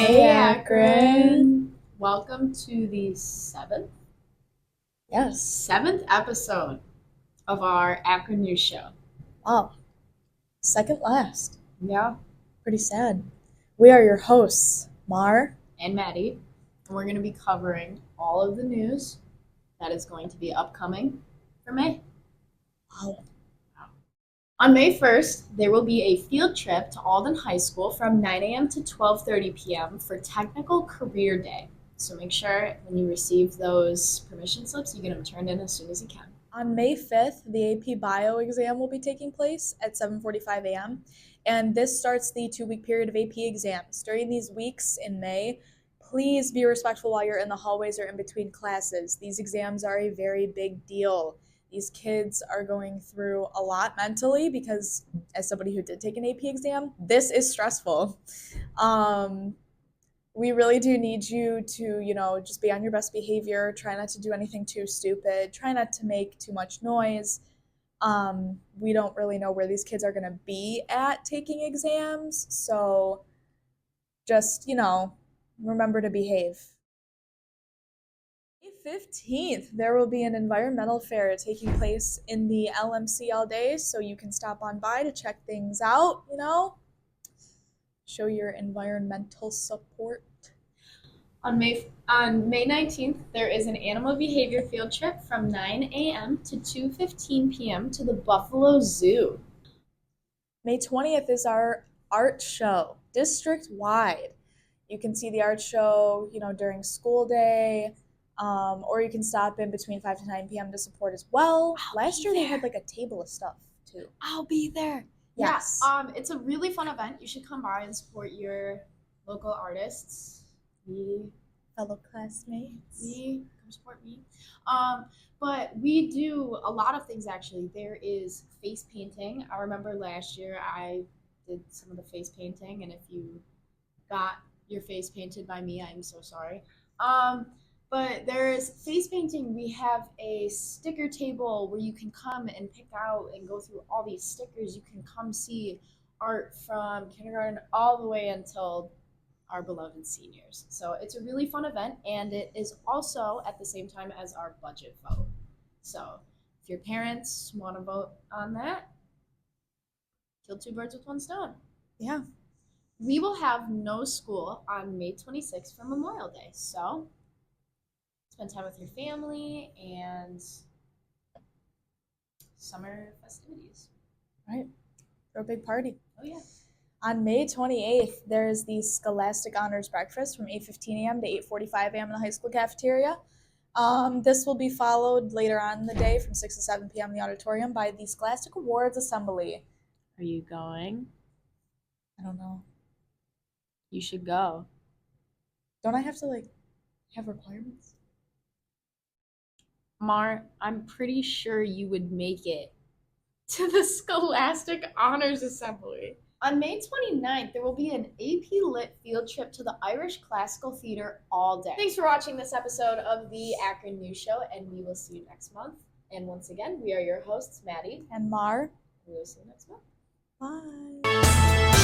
Hey, Akron. Welcome to the Yes. seventh episode of our Akron News Show. Wow. Second last. Yeah. Pretty sad. We are your hosts, Mar. And Madi. And we're going to be covering all of the news that is going to be upcoming for May. Wow. On May 1st, there will be a field trip to Alden High School from 9 a.m. to 12:30 p.m. for Technical Career Day. So make sure when you receive those permission slips, you get them turned in as soon as you can. On May 5th, the AP Bio exam will be taking place at 7:45 a.m. And this starts the 2-week period of AP exams. During these weeks in May, please be respectful while you're in the hallways or in between classes. These exams are a very big deal. These kids are going through a lot mentally because, as somebody who did take an AP exam, this is stressful. We really do need you to, just be on your best behavior. Try not to do anything too stupid. Try not to make too much noise. We don't really know where these kids are going to be at taking exams. So just, remember to behave. May 15th, there will be an environmental fair taking place in the LMC all day. So you can stop on by to check things out. Show your environmental support. On May 19th, there is an animal behavior field trip from 9 a.m. to 2:15 p.m. to the Buffalo Zoo. May 20th is our art show, district-wide. You can see the art show, during school day, or you can stop in between 5 to 9 p.m. to support as well. Last year they had like a table of stuff too. I'll be there. Yes. Yeah, it's a really fun event. You should come by and support your local artists. Fellow classmates. Come support me. But we do a lot of things actually. There is face painting. I remember last year I did some of the face painting, and if you got your face painted by me, I'm so sorry. But there's face painting. We have a sticker table where you can come and pick out and go through all these stickers. You can come see art from kindergarten all the way until our beloved seniors. So it's a really fun event, and it is also at the same time as our budget vote. So if your parents want to vote on that, kill two birds with one stone. Yeah. We will have no school on May 26th for Memorial Day. So spend time with your family and summer festivities. Right. Throw a big party. Oh, yeah. On May 28th, there's the Scholastic Honors Breakfast from 8:15 a.m. to 8:45 a.m. in the high school cafeteria. This will be followed later on in the day from 6 to 7 p.m. in the auditorium by the Scholastic Awards Assembly. Are you going? I don't know. You should go. Don't I have to, have requirements? Mar, I'm pretty sure you would make it to the Scholastic Honors Assembly. On May 29th, there will be an AP Lit field trip to the Irish Classical Theater all day. Thanks for watching this episode of the Akron News Show, and we will see you next month. And once again, we are your hosts, Madi and Mar. We will see you next month. Bye.